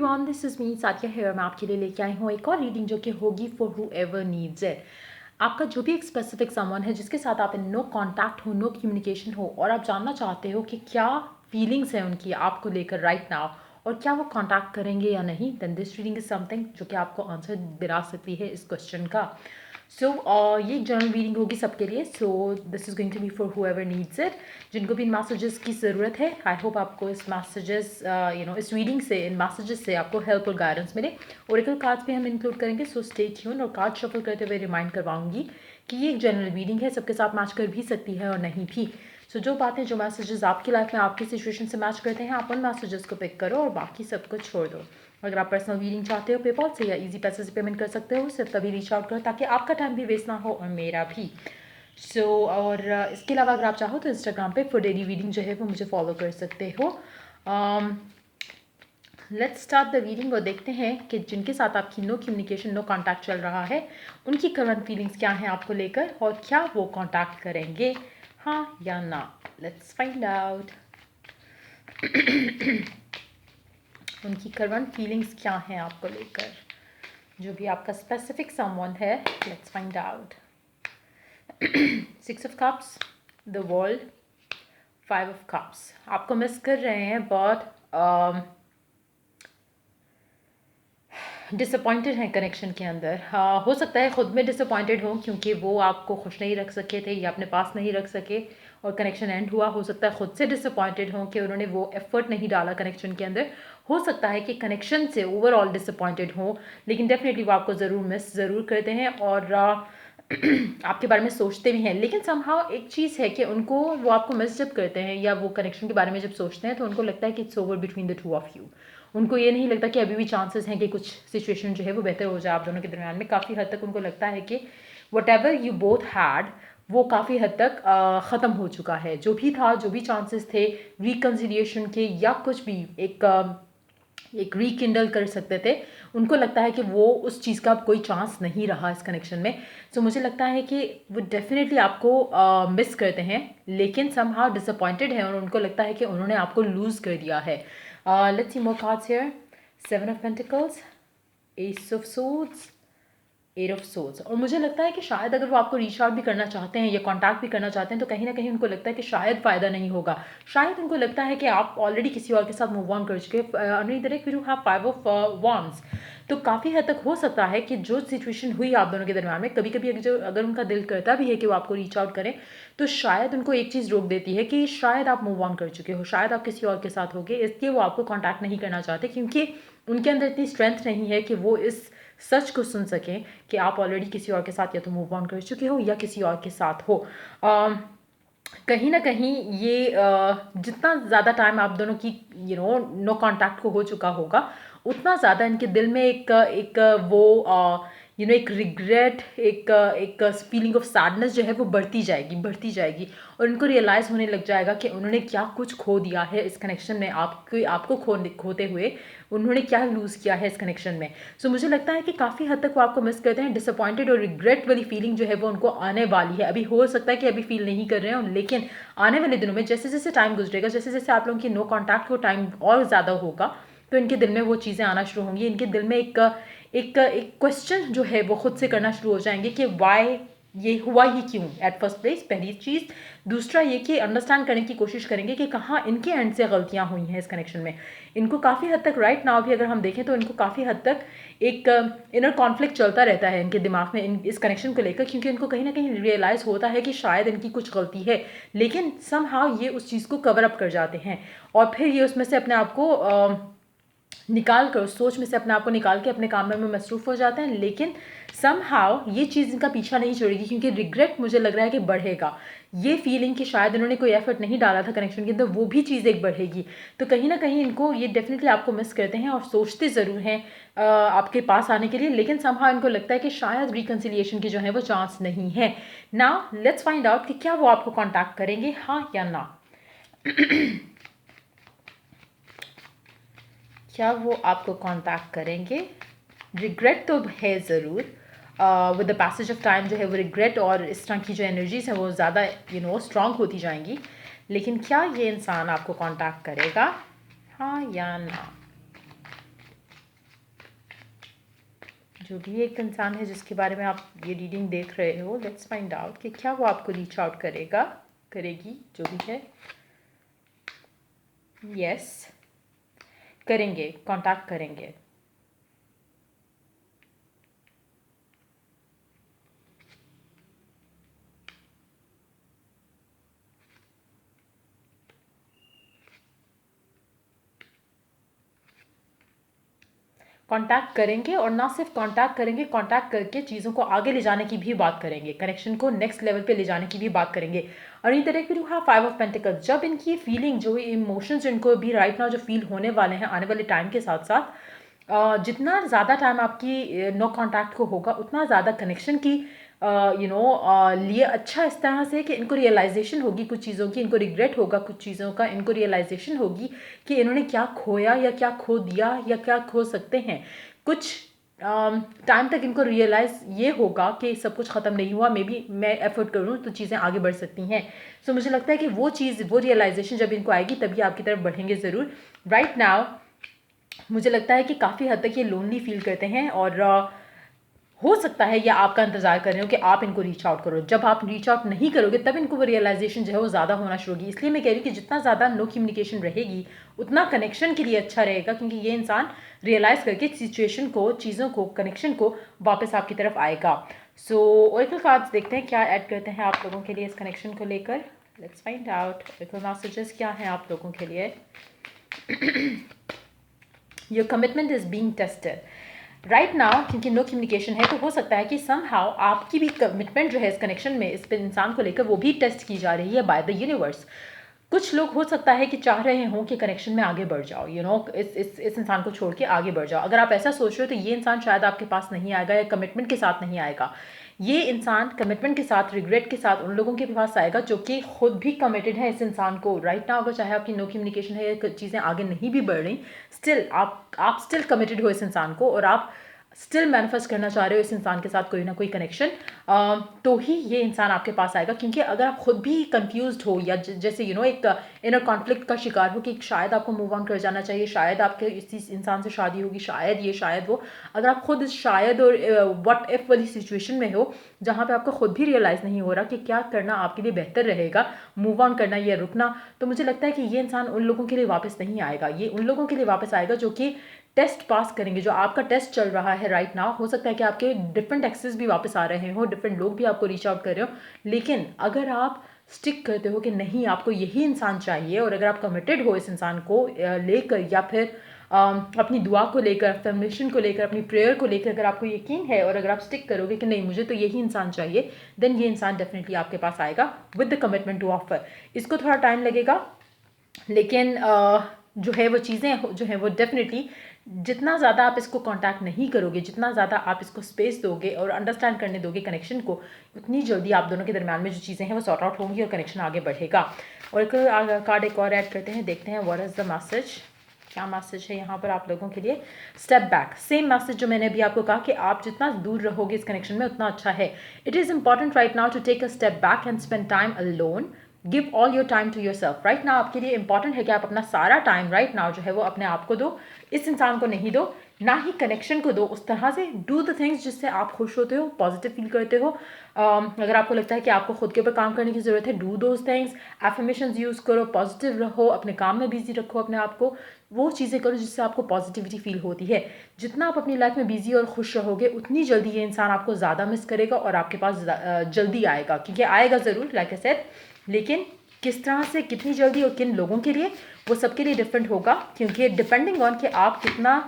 Everyone, this is me Sathiya here. मैं आपके लिए लेके आई हूँ एक और रीडिंग जो कि होगी फॉर हूएवर नीड्स इट। आपका जो भी एक स्पेसिफिक समवन है जिसके साथ आप इन नो कांटेक्ट हो, नो कम्युनिकेशन हो, और आप जानना चाहते हो कि क्या फीलिंग्स हैं उनकी आपको लेकर राइट नाउ, और क्या वो कांटेक्ट करेंगे या नहीं, then this reading is something जो कि आपको आंसर दिला सकती है इस क्वेश्चन का। सो ये एक जनरल रीडिंग होगी सबके लिए। So this is going to be for whoever needs it. जिनको भी इन मैसेजेस की ज़रूरत है, आई होप आपको इस मैसेजेस इस रीडिंग से, इन मैसेजेस से आपको हेल्प और गाइडेंस मिले। ओरेकल कार्ड्स भी हम इंक्लूड करेंगे, सो स्टे ट्यून। और कार्ड शफल करते हुए रिमाइंड करवाऊंगी कि ये एक जनरल रीडिंग है, सबके साथ मैच कर भी सकती है और नहीं भी। सो जो बातें, जो मैसेजेस आपकी लाइफ में आपकी सिचुएशन से मैच करते हैं, आप उन मैसेजेस को पिक करो और बाकी सब कुछ छोड़ दो। अगर आप पर्सनल रीडिंग चाहते हो पेपॉल से या इजी पैसे से पेमेंट कर सकते हो, सिर्फ तभी रीच आउट करो ताकि आपका टाइम भी वेस्ट ना हो और मेरा भी। और इसके अलावा अगर आप चाहो तो इंस्टाग्राम पे फॉर डेली रीडिंग जो है वो मुझे फॉलो कर सकते हो। लेट्स स्टार्ट द रीडिंग और देखते हैं कि जिनके साथ आपकी नो कम्युनिकेशन, नो कॉन्टैक्ट चल रहा है, उनकी करंट फीलिंग्स क्या हैं आपको लेकर, और क्या वो कॉन्टैक्ट करेंगे, हाँ या ना। Let's find out. उनकी करंट फीलिंग्स क्या हैं आपको लेकर, जो भी आपका स्पेसिफिक समवन है। Let's find out. 6 of cups, the world, 5 of cups. आपको मिस कर रहे हैं बहुत डिसअपॉइंटेड हैं कनेक्शन के अंदर। हो सकता है खुद में डिसअपॉइंटेड हो क्योंकि वो आपको खुश नहीं रख सके थे या अपने पास नहीं रख सके और कनेक्शन एंड हुआ। हो सकता है खुद से डिसअपॉइंटेड हो कि उन्होंने वो एफर्ट नहीं डाला कनेक्शन के अंदर। हो सकता है कि कनेक्शन से ओवरऑल डिसअपॉइंटेड हो, लेकिन डेफिनेटली वो आपको ज़रूर मिस ज़रूर करते हैं और आपके बारे में सोचते भी हैं। लेकिन समहाउ एक चीज़ है कि उनको, वो आपको मिस जब करते हैं या वो कनेक्शन के बारे में जब सोचते हैं तो उनको लगता है कि it's over between the two of you. उनको ये नहीं लगता कि अभी भी चांसेस हैं कि कुछ सिचुएशन जो है वो बेहतर हो जाए आप दोनों के दरमियान में। काफ़ी हद तक उनको लगता है कि what ever you both had, वो काफ़ी हद तक ख़त्म हो चुका है। जो भी था, जो भी चांसेस थे रिकन्सिलिएशन के या कुछ भी एक रीकिंडल कर सकते थे, उनको लगता है कि वो उस चीज़ का अब कोई चांस नहीं रहा इस कनेक्शन में। सो मुझे लगता है कि वो डेफिनेटली आपको मिस करते हैं, लेकिन समहाउ डिसअपॉइंटेड हैं और उनको लगता है कि उन्होंने आपको लूज़ कर दिया है। Let's see more cards here. 7 of pentacles, S of swords, 8 of swords. और मुझे लगता है कि शायद अगर वो आपको रीच आउट भी करना चाहते हैं या कांटेक्ट भी करना चाहते हैं तो कहीं ना कहीं उनको लगता है कि शायद फ़ायदा नहीं होगा। शायद उनको लगता है कि आप ऑलरेडी किसी और के साथ मूव ऑन कर चुके हैं। फिर यू हैव 5 ऑफ wands। तो काफ़ी हद तक हो सकता है कि जो सिचुएशन हुई आप दोनों के दरम्यान में, कभी कभी अगर उनका दिल करता भी है कि वो आपको रीच आउट करें, तो शायद उनको एक चीज़ रोक देती है कि शायद आप मूव ऑन कर चुके हो, शायद आप किसी और के साथ हो गए, इसलिए वो आपको कॉन्टैक्ट नहीं करना चाहते क्योंकि उनके अंदर इतनी स्ट्रेंथ नहीं है कि वो इस सच को सुन सकें कि आप ऑलरेडी किसी और के साथ या तो मूव ऑन कर चुके हो या किसी और के साथ हो। कहीं ना कहीं ये जितना ज़्यादा टाइम आप दोनों की नो कांटेक्ट को हो चुका होगा, उतना ज़्यादा इनके दिल में एक वो एक रिग्रेट, एक फीलिंग ऑफ सैडनेस जो है वो बढ़ती जाएगी और इनको रियलाइज़ होने लग जाएगा कि उन्होंने क्या कुछ खो दिया है इस कनेक्शन में। आपको खोते हुए उन्होंने क्या लूज़ किया है इस कनेक्शन में। सो मुझे लगता है कि काफ़ी हद तक वो आपको मिस करते हैं। डिसअपॉइंटेड और रिग्रेट वाली फीलिंग जो है वो उनको आने वाली है। अभी हो सकता है कि अभी फील नहीं कर रहे हैं, लेकिन आने वाले दिनों में जैसे जैसे टाइम गुजरेगा, जैसे जैसे आप लोगों की नो कॉन्टैक्ट को टाइम और ज़्यादा होगा, तो इनके दिल में वो चीज़ें आना शुरू होंगी। इनके दिल में एक क्वेश्चन जो है वो खुद से करना शुरू हो जाएंगे कि वाई ये हुआ ही क्यों एट फर्स्ट प्लेस, पहली चीज़। दूसरा ये कि अंडरस्टैंड करने की कोशिश करेंगे कि कहाँ इनके एंड से गलतियाँ हुई हैं इस कनेक्शन में। इनको काफ़ी हद तक राइट नाउ भी अगर हम देखें तो इनको काफ़ी हद तक एक इनर कॉन्फ्लिक्ट चलता रहता है इनके दिमाग में इस कनेक्शन को लेकर, क्योंकि इनको कहीं ना कहीं रियलाइज़ होता है कि शायद इनकी कुछ गलती है, लेकिन समहाउ ये उस चीज़ को कवर अप कर जाते हैं और फिर ये उसमें से अपने आप को निकाल कर, उस सोच में से अपने आप को निकाल के अपने काम में मसरूफ़ हो जाते हैं। लेकिन समहाउ ये चीज़ इनका पीछा नहीं छोड़ेगी क्योंकि रिग्रेट मुझे लग रहा है कि बढ़ेगा। ये फीलिंग कि शायद इन्होंने कोई एफर्ट नहीं डाला था कनेक्शन के अंदर, वो भी चीज़ एक बढ़ेगी। तो कहीं ना कहीं इनको ये डेफिनेटली आपको मिस करते हैं और सोचते ज़रूर हैं आपके पास आने के लिए, लेकिन समहाउ इनको लगता है कि शायद रिकन्सिलिएशन की जो है वो चांस नहीं है। नाउ लेट्स फाइंड आउट कि क्या वो आपको कॉन्टैक्ट करेंगे, हाँ या ना। क्या वो आपको कांटेक्ट करेंगे। रिग्रेट तो है ज़रूर, with the passage of time जो है वो रिग्रेट और इस तरह की जो एनर्जीज हैं वो ज़्यादा स्ट्रॉन्ग होती जाएंगी, लेकिन क्या ये इंसान आपको कांटेक्ट करेगा, हाँ या ना। जो भी एक इंसान है जिसके बारे में आप ये रीडिंग देख रहे हो, लेट्स फाइंड आउट कि क्या वो आपको रीच आउट करेगा, करेगी, जो भी है। यस, करेंगे, कांटेक्ट करेंगे। कांटेक्ट करेंगे, और ना सिर्फ कांटेक्ट करेंगे, कांटेक्ट करके चीज़ों को आगे ले जाने की भी बात करेंगे, कनेक्शन को नेक्स्ट लेवल पे ले जाने की भी बात करेंगे। और इन तरह यू हैव 5 ऑफ पेंटिकल्स। जब इनकी फीलिंग, जो इमोशंस इनको भी राइट नाउ जो फील होने वाले हैं आने वाले टाइम के साथ साथ, जितना ज़्यादा टाइम आपकी नो कांटेक्ट को होगा, उतना ज़्यादा कनेक्शन की लिए अच्छा इस तरह से कि इनको रियलाइजेशन होगी कुछ चीज़ों की, इनको रिग्रेट होगा कुछ चीज़ों का, इनको रियलाइजेशन होगी कि इन्होंने क्या खोया या क्या खो दिया या क्या खो सकते हैं। कुछ टाइम तक इनको रियलाइज़ ये होगा कि सब कुछ ख़त्म नहीं हुआ, मे बी मैं एफर्ट करूँ तो चीज़ें आगे बढ़ सकती हैं। सो मुझे लगता है कि वो चीज़, वो रियलाइजेशन जब इनको आएगी तभी आपकी तरफ बढ़ेंगे ज़रूर। राइट नाउ मुझे लगता है कि काफ़ी हद तक ये लोनली फील करते हैं, और हो सकता है या आपका इंतजार कर रहे हो कि आप इनको रीच आउट करो। जब आप रीच आउट नहीं करोगे तब इनको वो रियलाइजेशन जो है वो ज़्यादा होना शुरू होगी। इसलिए मैं कह रही हूँ कि जितना ज़्यादा नो कम्युनिकेशन रहेगी उतना कनेक्शन के लिए अच्छा रहेगा, क्योंकि ये इंसान रियलाइज़ करके सिचुएशन को, चीज़ों को, कनेक्शन को वापस आपकी तरफ आएगा। सो ओरेकल कार्ड्स देखते हैं क्या ऐड करते हैं आप लोगों के लिए इस कनेक्शन को लेकर। Let's find out Oracle messages क्या हैं आप लोगों के लिए। Your commitment is being tested right now, क्योंकि नो कम्युनिकेशन है, तो हो सकता है कि समहाउ आपकी भी कमिटमेंट जो है इस कनेक्शन में, इस इंसान को लेकर, वो भी टेस्ट की जा रही है बाय द यूनिवर्स। कुछ लोग हो सकता है कि चाह रहे हों कि कनेक्शन में आगे बढ़ जाओ, इस इंसान को छोड़ के आगे बढ़ जाओ। अगर आप ऐसा सोच रहे हो तो ये इंसान शायद आपके पास नहीं आएगा या कमिटमेंट के साथ नहीं आएगा। ये इंसान कमिटमेंट के साथ, रिग्रेट के साथ उन लोगों के पास आएगा जो कि खुद भी कमिटेड है इस इंसान को। राइट नाउ अगर चाहे आपकी नो कम्युनिकेशन है, चीज़ें आगे नहीं भी बढ़ रही, स्टिल आप स्टिल कमिटेड हो इस इंसान को, और आप स्टिल मैनिफेस्ट करना चाह रहे हो इस इंसान के साथ कोई ना कोई कनेक्शन, तो ही ये इंसान आपके पास आएगा। क्योंकि अगर आप खुद भी कंफ्यूज्ड हो या जैसे एक इनर कॉन्फ्लिक्ट का शिकार हो कि शायद आपको मूव ऑन कर जाना चाहिए, शायद आपके इस इंसान से शादी होगी, शायद ये शायद वो, अगर आप खुद इस शायद और व्हाट इफ वाली सिचुएशन में हो जहाँ पे आपको खुद भी रियलाइज़ नहीं हो रहा कि क्या करना आपके लिए बेहतर रहेगा, मूव ऑन करना या रुकना, तो मुझे लगता है कि ये इंसान उन लोगों के लिए वापस नहीं आएगा। ये उन लोगों के लिए वापस आएगा जो कि टेस्ट पास करेंगे, जो आपका टेस्ट चल रहा है राइट नाउ। हो सकता है कि आपके डिफरेंट एक्सेस भी वापस आ रहे हो, डिफरेंट लोग भी आपको रीच आउट कर रहे हो, लेकिन अगर आप स्टिक करते हो कि नहीं आपको यही इंसान चाहिए, और अगर आप कमिटेड हो इस इंसान को लेकर, या फिर अपनी दुआ को लेकर, अफर्मेशन को लेकर, अपनी प्रेयर को लेकर अगर आपको यकीन है, और अगर आप स्टिक करोगे कि नहीं मुझे तो यही इंसान चाहिए, देन ये इंसान डेफिनेटली आपके पास आएगा with the commitment to offer. इसको थोड़ा टाइम लगेगा, लेकिन जो है वो चीज़ें जो है वो डेफिनेटली, जितना ज़्यादा आप इसको कांटेक्ट नहीं करोगे, जितना ज़्यादा आप इसको स्पेस दोगे और अंडरस्टैंड करने दोगे कनेक्शन को, उतनी जल्दी आप दोनों के दरमियान में जो चीज़ें हैं वो सॉर्ट आउट होंगी और कनेक्शन आगे बढ़ेगा। और एक कार्ड एक और ऐड करते हैं, देखते हैं व्हाट इज़ द मैसेज, क्या मैसेज है यहाँ पर आप लोगों के लिए। स्टेप बैक, सेम मैसेज जो मैंने अभी आपको कहा कि आप जितना दूर रहोगे इस कनेक्शन में उतना अच्छा है। It is important right now to take a step back and spend time alone, give all your time to yourself. Right now आपके लिए इंपॉर्टेंट है कि आप अपना सारा टाइम राइट नाउ जो है वो अपने आप को दो, इस इंसान को नहीं दो, ना ही कनेक्शन को दो। उस तरह से डू द थिंग्स जिससे आप खुश होते हो, पॉजिटिव फील करते हो। अगर आपको लगता है कि आपको खुद के ऊपर काम करने की ज़रूरत है, do those things, affirmations use करो, पॉजिटिव रहो, अपने काम में बिजी रखो अपने आप को, वो चीज़ें करो जिससे आपको पॉजिटिविटी फील होती है। जितना आप अपनी लाइफ में बिजी और खुश रहोगे उतनी जल्दी ये इंसान आपको ज़्यादा मिस करेगा और आपके पास जल्दी आएगा, क्योंकि आएगा ज़रूर लाइक आई सेड, लेकिन किस तरह से, कितनी जल्दी और किन लोगों के लिए, वो सबके लिए डिफरेंट होगा, क्योंकि डिपेंडिंग ऑन कि आप कितना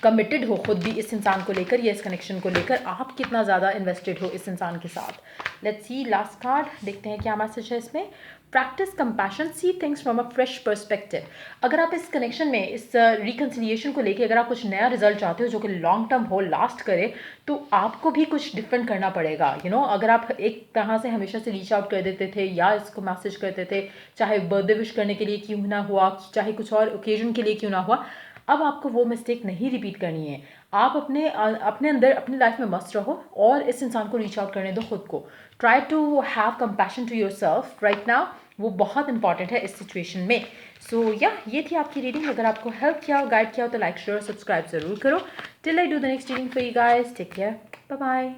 कमिटेड हो खुद भी इस इंसान को लेकर या इस कनेक्शन को लेकर, आप कितना ज़्यादा इन्वेस्टेड हो इस इंसान के साथ। लेट्स सी लास्ट कार्ड, देखते हैं क्या मैसेज है इसमें। Practice compassion, see things from a fresh perspective. अगर आप इस कनेक्शन में, इस रिकन्सिलिएशन को लेकर अगर आप कुछ नया रिजल्ट चाहते हो जो कि लॉन्ग टर्म हो, लास्ट करे, तो आपको भी कुछ डिफरेंट करना पड़ेगा। अगर आप एक तरह से हमेशा से रीच आउट कर देते थे या इसको मैसेज करते थे, चाहे बर्थडे विश करने के लिए क्यों ना हुआ, चाहे कुछ और ओकेजन के लिए क्यों ना हुआ, अब आपको वो मिस्टेक नहीं रिपीट करनी है। आप अपने अंदर अपनी लाइफ में मस्त रहो और इस इंसान को रीच आउट करने दो खुद को। Try to have compassion to yourself right now, वो बहुत इंपॉर्टेंट है इस सिचुएशन में। सो ये थी आपकी रीडिंग। अगर आपको हेल्प किया हो, गाइड किया हो तो लाइक शेयर और सब्सक्राइब ज़रूर करो। Till I do the next reading for you guys, take care, bye bye.